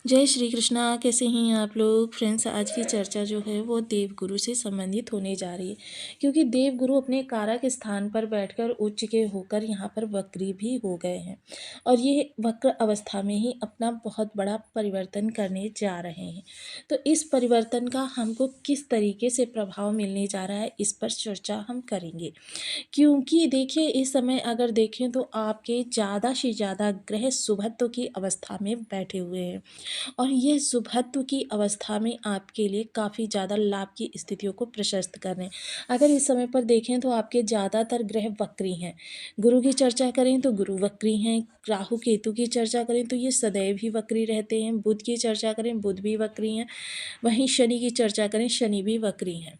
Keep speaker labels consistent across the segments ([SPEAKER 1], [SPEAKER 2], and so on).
[SPEAKER 1] जय श्री कृष्णा। कैसे हैं आप लोग फ्रेंड्स। आज की चर्चा जो है वो देवगुरु से संबंधित होने जा रही है, क्योंकि देवगुरु अपने कारक स्थान पर बैठकर उच्च के होकर यहाँ पर वक्री भी हो गए हैं और ये वक्र अवस्था में ही अपना बहुत बड़ा परिवर्तन करने जा रहे हैं। तो इस परिवर्तन का हमको किस तरीके से प्रभाव मिलने जा रहा है, इस पर चर्चा हम करेंगे। क्योंकि देखिए, इस समय अगर देखें तो आपके ज़्यादा से ज़्यादा ग्रह शुभत्व की अवस्था में बैठे हुए हैं और ये शुभत्व की अवस्था में आपके लिए काफ़ी ज़्यादा लाभ की स्थितियों को प्रशस्त कर रहे हैं। अगर इस समय पर देखें तो आपके ज़्यादातर ग्रह वक्री हैं। गुरु की चर्चा करें तो गुरु वक्री हैं, राहु केतु की चर्चा करें तो ये सदैव ही वक्री रहते हैं, बुध की चर्चा करें बुध भी वक्री हैं, वहीं शनि की चर्चा करें शनि भी वक्री हैं।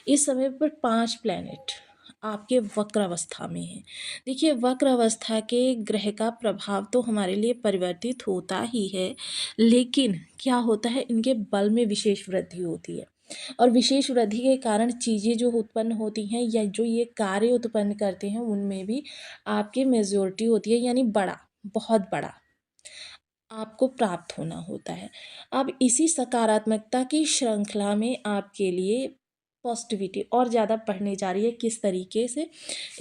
[SPEAKER 1] इस समय पर 5 प्लैनेट आपके वक्र अवस्था में है। देखिए, वक्र अवस्था के ग्रह का प्रभाव तो हमारे लिए परिवर्तित होता ही है, लेकिन क्या होता है, इनके बल में विशेष वृद्धि होती है और विशेष वृद्धि के कारण चीज़ें जो उत्पन्न होती हैं या जो ये कार्य उत्पन्न करते हैं उनमें भी आपके मेजॉरिटी होती है, यानी बड़ा, बहुत बड़ा आपको प्राप्त होना होता है। अब इसी सकारात्मकता की श्रृंखला में आपके लिए पॉजिटिविटी और ज़्यादा बढ़ने जा रही है। किस तरीके से,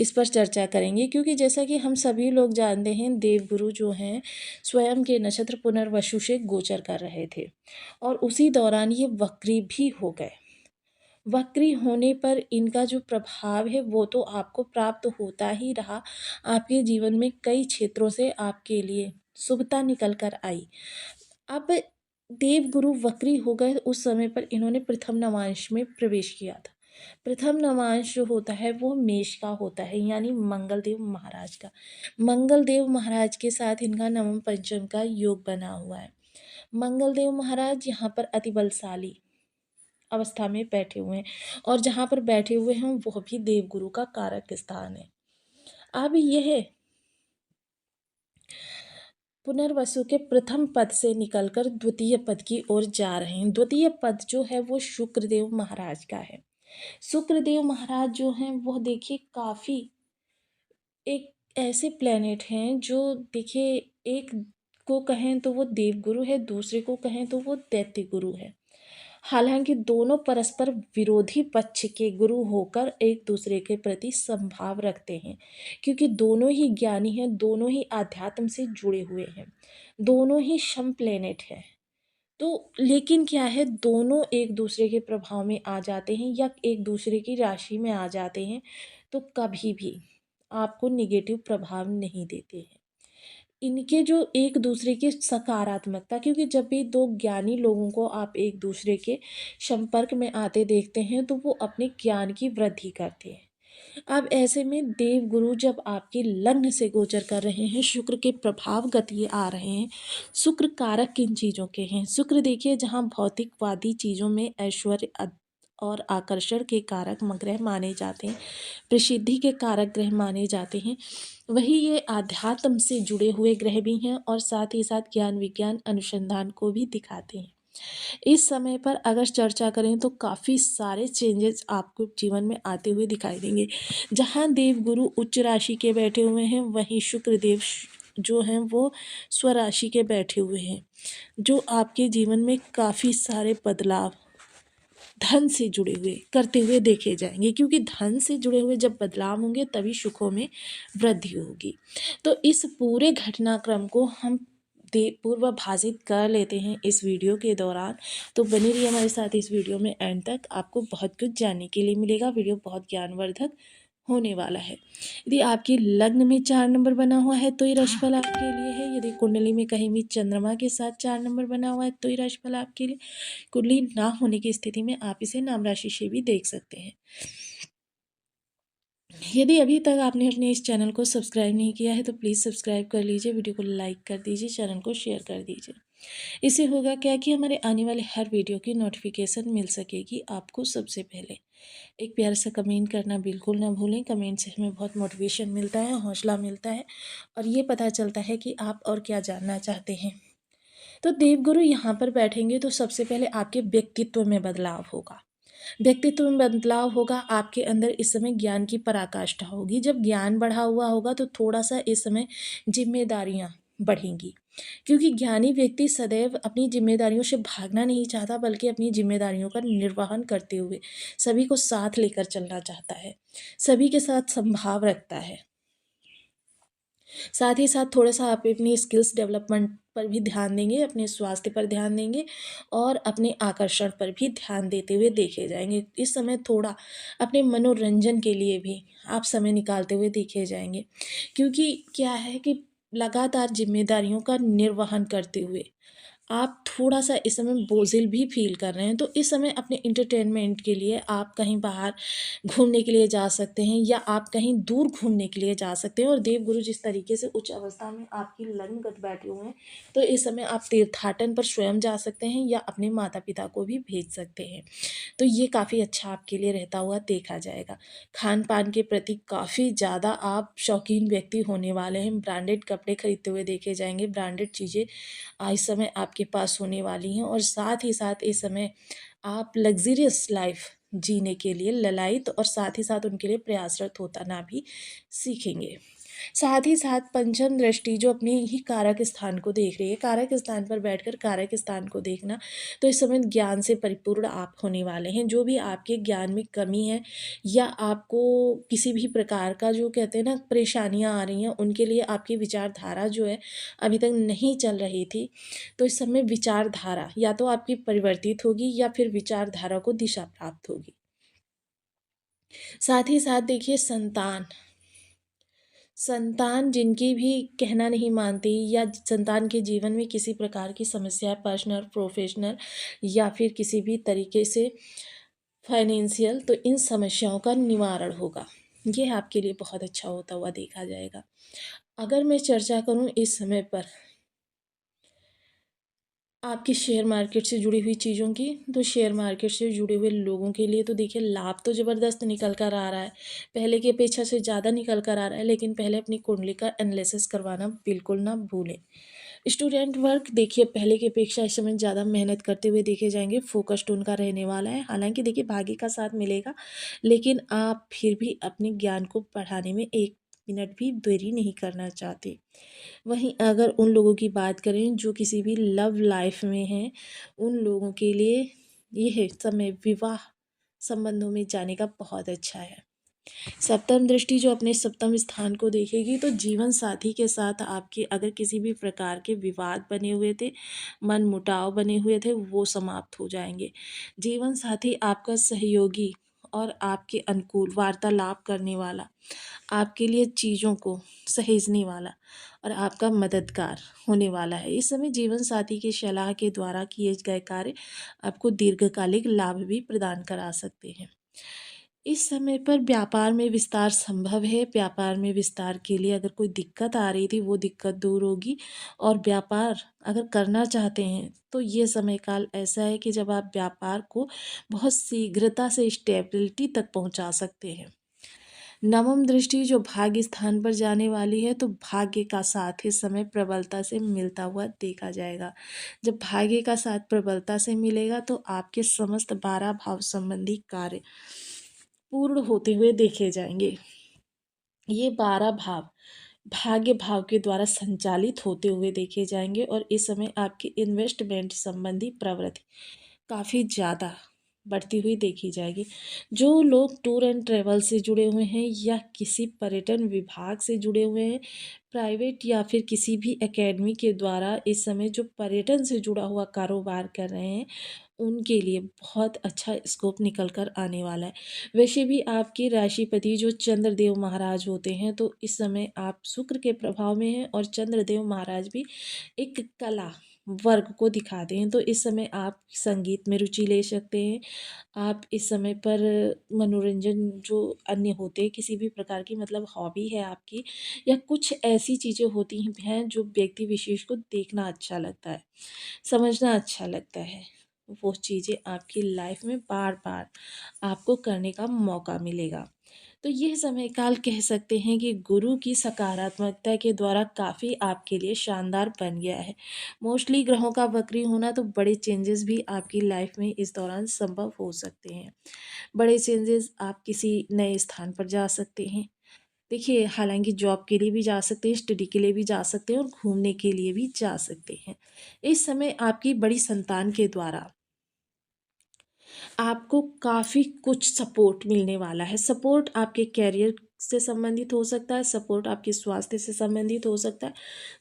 [SPEAKER 1] इस पर चर्चा करेंगे, क्योंकि जैसा कि हम सभी लोग जानते हैं, देवगुरु जो हैं स्वयं के नक्षत्र पुनर्वसु से गोचर कर रहे थे और उसी दौरान ये वक्री भी हो गए। वक्री होने पर इनका जो प्रभाव है वो तो आपको प्राप्त होता ही रहा। आपके जीवन में कई क्षेत्रों से आपके लिए शुभता निकल कर आई। अब देवगुरु वक्री हो गए, उस समय पर इन्होंने प्रथम नवांश में प्रवेश किया था। प्रथम नवांश जो होता है वो मेष का होता है, यानी मंगलदेव महाराज का। मंगलदेव महाराज के साथ इनका नवम पंचम का योग बना हुआ है। मंगलदेव महाराज यहाँ पर अति बलशाली अवस्था में बैठे हुए हैं और जहाँ पर बैठे हुए हैं वह भी देवगुरु का कारक स्थान है। अब यह पुनर्वसु के प्रथम पद से निकलकर द्वितीय पद की ओर जा रहे हैं। द्वितीय पद जो है वो शुक्रदेव महाराज का है। शुक्रदेव महाराज जो हैं वो देखिए काफ़ी एक ऐसे प्लेनेट हैं जो देखिए, एक को कहें तो वो देवगुरु है, दूसरे को कहें तो वो दैत्य गुरु है। हालांकि दोनों परस्पर विरोधी पक्ष के गुरु होकर एक दूसरे के प्रति संभाव रखते हैं, क्योंकि दोनों ही ज्ञानी हैं, दोनों ही आध्यात्म से जुड़े हुए हैं, दोनों ही शम प्लेनेट हैं। तो लेकिन क्या है, दोनों एक दूसरे के प्रभाव में आ जाते हैं या एक दूसरे की राशि में आ जाते हैं तो कभी भी आपको निगेटिव प्रभाव नहीं देते हैं। इनके जो एक दूसरे की सकारात्मकता, क्योंकि जब भी दो ज्ञानी लोगों को आप एक दूसरे के संपर्क में आते देखते हैं तो वो अपने ज्ञान की वृद्धि करते हैं। अब ऐसे में देवगुरु जब आपके लग्न से गोचर कर रहे हैं, शुक्र के प्रभाव गति आ रहे हैं। शुक्र कारक किन चीज़ों के हैं? शुक्र देखिए, जहाँ भौतिकवादी चीज़ों में ऐश्वर्य और आकर्षण के कारक ग्रह माने जाते हैं, प्रसिद्धि के कारक ग्रह माने जाते हैं, वही ये आध्यात्म से जुड़े हुए ग्रह भी हैं और साथ ही साथ ज्ञान विज्ञान अनुसंधान को भी दिखाते हैं। इस समय पर अगर चर्चा करें तो काफ़ी सारे चेंजेस आपको जीवन में आते हुए दिखाई देंगे। जहाँ देवगुरु उच्च राशि के बैठे हुए हैं, वहीं शुक्रदेव जो हैं वो स्वराशि के बैठे हुए हैं, जो आपके जीवन में काफ़ी सारे बदलाव धन से जुड़े हुए करते हुए देखे जाएंगे, क्योंकि धन से जुड़े हुए जब बदलाव होंगे तभी सुखों में वृद्धि होगी। तो इस पूरे घटनाक्रम को हम पूर्वाभाषित कर लेते हैं इस वीडियो के दौरान। तो बने रहिए हमारे साथ इस वीडियो में एंड तक, आपको बहुत कुछ जानने के लिए मिलेगा। वीडियो बहुत ज्ञानवर्धक होने वाला है। यदि आपके लग्न में 4 नंबर बना हुआ है तो ये राशिफल आपके लिए है। यदि कुंडली में कहीं भी चंद्रमा के साथ 4 नंबर बना हुआ है तो ये राशिफल आपके लिए। कुंडली ना होने की स्थिति में आप इसे नाम राशि से भी देख सकते हैं। यदि अभी तक आपने अपने इस चैनल को सब्सक्राइब नहीं किया है तो प्लीज़ सब्सक्राइब कर लीजिए, वीडियो को लाइक कर दीजिए, चैनल को शेयर कर दीजिए। इससे होगा क्या कि हमारे आने वाले हर वीडियो की नोटिफिकेशन मिल सकेगी आपको सबसे पहले। एक प्यारा सा कमेंट करना बिल्कुल ना भूलें। कमेंट से हमें बहुत मोटिवेशन मिलता है, हौसला मिलता है और ये पता चलता है कि आप और क्या जानना चाहते हैं। तो देवगुरु यहाँ पर बैठेंगे तो सबसे पहले आपके व्यक्तित्व में बदलाव होगा। व्यक्तित्व में बदलाव होगा, आपके अंदर इस समय ज्ञान की पराकाष्ठा होगी। जब ज्ञान बढ़ा हुआ होगा तो थोड़ा सा इस समय जिम्मेदारियाँ बढ़ेंगी। क्योंकि ज्ञानी व्यक्ति सदैव अपनी जिम्मेदारियों से भागना नहीं चाहता, बल्कि अपनी जिम्मेदारियों का निर्वहन करते हुए सभी को साथ लेकर चलना चाहता है, सभी के साथ संभाव रखता है। साथ ही साथ थोड़ा-सा आप अपनी स्किल्स डेवलपमेंट पर भी ध्यान देंगे, अपने स्वास्थ्य पर ध्यान देंगे और अपने आकर्षण पर भी ध्यान देते हुए देखे जाएँगे। इस समय थोड़ा अपने मनोरंजन के लिए भी आप समय निकालते हुए देखे जाएँगे। क्योंकि क्या है कि लगातार ज़िम्मेदारियों का निर्वहन करते हुए आप थोड़ा-सा इस समय बोझिल भी फ़ील कर रहे हैं, तो इस समय अपने एंटरटेनमेंट के लिए आप कहीं बाहर घूमने के लिए जा सकते हैं या आप कहीं दूर घूमने के लिए जा सकते हैं। और देवगुरु जिस तरीके से उच्च अवस्था में आपकी लगनगत बैठे हुए हैं, तो इस समय आप तीर्थाटन पर स्वयं जा सकते हैं या अपने माता-पिता को भी भेज सकते हैं। तो ये काफ़ी अच्छा आपके लिए रहता हुआ देखा जाएगा। खान-पान के प्रति काफ़ी ज़्यादा आप शौकीन व्यक्ति होने वाले हैं, ब्रांडेड कपड़े खरीदते हुए देखे जाएँगे, ब्रांडेड चीज़ें इस समय आपके पास होने वाली हैं और साथ ही साथ इस समय आप लग्ज़रियस लाइफ़ जीने के लिए ललायत और साथ ही साथ उनके लिए प्रयासरत होना भी सीखेंगे। साथ ही साथ पंचम दृष्टि जो अपने ही कारक स्थान को देख रही है, कारक स्थान पर बैठकर कारक स्थान को देखना, तो इस समय ज्ञान से परिपूर्ण आप होने वाले हैं। जो भी आपके ज्ञान में कमी है या आपको किसी भी प्रकार का जो कहते हैं ना परेशानियाँ आ रही हैं, उनके लिए आपकी विचारधारा जो है अभी तक नहीं चल रही थी, तो इस समय विचारधारा या तो आपकी परिवर्तित होगी या फिर विचारधारा को दिशा प्राप्त होगी। साथ ही साथ देखिए संतान जिनकी भी कहना नहीं मानती या संतान के जीवन में किसी प्रकार की समस्या है, पर्सनल, प्रोफेशनल या फिर किसी भी तरीके से फाइनेंशियल, तो इन समस्याओं का निवारण होगा। ये आपके लिए बहुत अच्छा होता हुआ देखा जाएगा। अगर मैं चर्चा करूँ इस समय पर आपकी शेयर मार्केट से जुड़ी हुई चीज़ों की, तो शेयर मार्केट से जुड़े हुए लोगों के लिए तो देखिए लाभ तो ज़बरदस्त निकल कर आ रहा है। पहले की अपेक्षा से ज़्यादा निकल कर आ रहा है, लेकिन पहले अपनी कुंडली का एनालिसिस करवाना बिल्कुल ना भूलें। स्टूडेंट वर्क देखिए पहले की अपेक्षा इस समय ज़्यादा मेहनत करते हुए देखे जाएँगे, फ़ोकस्ड उनका रहने वाला है। हालाँकि देखिए भाग्य का साथ मिलेगा, लेकिन आप फिर भी अपने ज्ञान को बढ़ाने में 1 मिनट भी देरी नहीं करना चाहते। वहीं अगर उन लोगों की बात करें जो किसी भी लव लाइफ में हैं, उन लोगों के लिए ये है समय विवाह संबंधों में जाने का बहुत अच्छा है। सप्तम दृष्टि जो अपने सप्तम स्थान को देखेगी, तो जीवन साथी के साथ आपके अगर किसी भी प्रकार के विवाद बने हुए थे, मनमुटाव बने हुए थे, वो समाप्त हो जाएँगे। जीवन साथी आपका सहयोगी और आपके अनुकूल वार्तालाप करने वाला, आपके लिए चीज़ों को सहेजने वाला और आपका मददगार होने वाला है। इस समय जीवन साथी की सलाह के द्वारा किए गए कार्य आपको दीर्घकालिक लाभ भी प्रदान करा सकते हैं। इस समय पर व्यापार में विस्तार संभव है। व्यापार में विस्तार के लिए अगर कोई दिक्कत आ रही थी, वो दिक्कत दूर होगी और व्यापार अगर करना चाहते हैं, तो ये समय काल ऐसा है कि जब आप व्यापार को बहुत शीघ्रता से स्टेबिलिटी तक पहुंचा सकते हैं। नवम दृष्टि जो भाग्य स्थान पर जाने वाली है, तो भाग्य का साथ इस समय प्रबलता से मिलता हुआ देखा जाएगा। जब भाग्य का साथ प्रबलता से मिलेगा, तो आपके समस्त 12 भाव संबंधी कार्य पूर्ण होते हुए देखे जाएंगे। ये 12 भाव भाग्य भाव के द्वारा संचालित होते हुए देखे जाएंगे और इस समय आपकी इन्वेस्टमेंट संबंधी प्रवृत्ति काफ़ी ज़्यादा बढ़ती हुई देखी जाएगी। जो लोग टूर एंड ट्रैवल से जुड़े हुए हैं या किसी पर्यटन विभाग से जुड़े हुए हैं, प्राइवेट या फिर किसी भी एकेडमी के द्वारा इस समय जो पर्यटन से जुड़ा हुआ कारोबार कर रहे हैं, उनके लिए बहुत अच्छा स्कोप निकल कर आने वाला है। वैसे भी आपके राशिपति जो चंद्रदेव महाराज होते हैं, तो इस समय आप शुक्र के प्रभाव में हैं और चंद्रदेव महाराज भी एक कला वर्ग को दिखाते हैं, तो इस समय आप संगीत में रुचि ले सकते हैं। आप इस समय पर मनोरंजन जो अन्य होते हैं, किसी भी प्रकार की मतलब हॉबी है आपकी या कुछ ऐसी चीज़ें होती हैं जो व्यक्ति विशेष को देखना अच्छा लगता है, समझना अच्छा लगता है, वो चीज़ें आपकी लाइफ में बार-बार आपको करने का मौका मिलेगा। तो यह समय काल कह सकते हैं कि गुरु की सकारात्मकता के द्वारा काफ़ी आपके लिए शानदार बन गया है। मोस्टली ग्रहों का वक्री होना, तो बड़े चेंजेस भी आपकी लाइफ में इस दौरान संभव हो सकते हैं। बड़े चेंजेस आप किसी नए स्थान पर जा सकते हैं, देखिए, हालाँकि जॉब के लिए भी जा सकते हैं, स्टडी के लिए भी जा सकते हैं और घूमने के लिए भी जा सकते हैं। इस समय आपकी बड़ी संतान के द्वारा आपको काफ़ी कुछ सपोर्ट मिलने वाला है। सपोर्ट आपके करियर से संबंधित हो सकता है, सपोर्ट आपके स्वास्थ्य से संबंधित हो सकता है,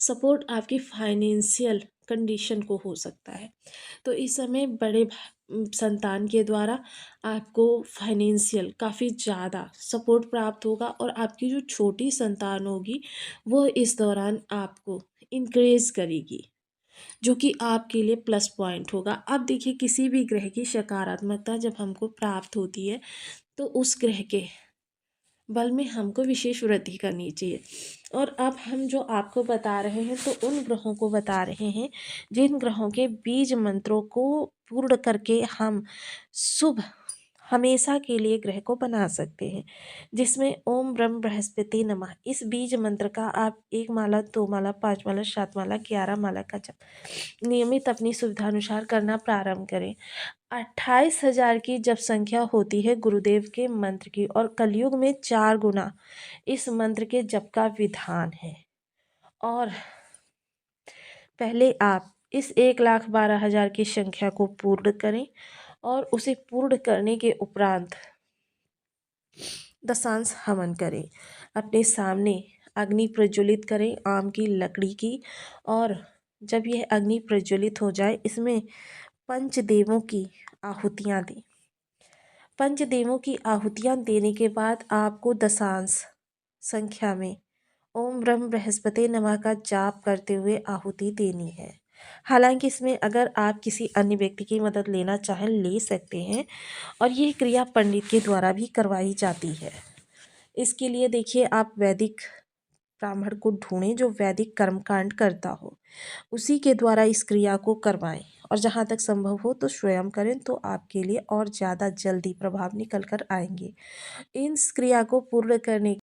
[SPEAKER 1] सपोर्ट आपकी फाइनेंशियल कंडीशन को हो सकता है। तो इस समय संतान के द्वारा आपको फाइनेंशियल काफ़ी ज़्यादा सपोर्ट प्राप्त होगा और आपकी जो छोटी संतान होगी, वो इस दौरान आपको इनकरेज करेगी। जो कि आपके लिए प्लस पॉइंट होगा। अब देखिए, किसी भी ग्रह की सकारात्मकता जब हमको प्राप्त होती है तो उस ग्रह के बल में हमको विशेष वृद्धि करनी चाहिए। और अब हम जो आपको बता रहे हैं तो उन ग्रहों को बता रहे हैं जिन ग्रहों के बीज मंत्रों को पूर्ण करके हम शुभ हमेशा के लिए ग्रह को बना सकते हैं, जिसमें ओम ब्रह्म बृहस्पति नमः इस बीज मंत्र का आप 1 माला, 2 माला, 5 माला, 7 माला, 11 माला का जप नियमित अपनी सुविधानुसार करना प्रारंभ करें। 28,000 की जब संख्या होती है गुरुदेव के मंत्र की, और कलयुग में 4 गुना इस मंत्र के जप का विधान है। और पहले आप इस 1,12,000 की संख्या को पूर्ण करें और उसे पूर्ण करने के उपरांत दशांश हवन करें। अपने सामने अग्नि प्रज्वलित करें आम की लकड़ी की, और जब यह अग्नि प्रज्वलित हो जाए इसमें पंचदेवों की आहुतियाँ दें। पंचदेवों की आहुतियाँ देने के बाद आपको दशांश संख्या में ओम ब्रह्म बृहस्पति नमः का जाप करते हुए आहुति देनी है। हालांकि इसमें अगर आप किसी अन्य व्यक्ति की मदद लेना चाहें ले सकते हैं, और यह क्रिया पंडित के द्वारा भी करवाई जाती है। इसके लिए देखिए, आप वैदिक ब्राह्मण को ढूंढें जो वैदिक कर्मकांड करता हो, उसी के द्वारा इस क्रिया को करवाएं, और जहाँ तक संभव हो तो स्वयं करें तो आपके लिए और ज़्यादा जल्दी प्रभाव निकल कर आएंगे। इस क्रिया को पूर्ण करने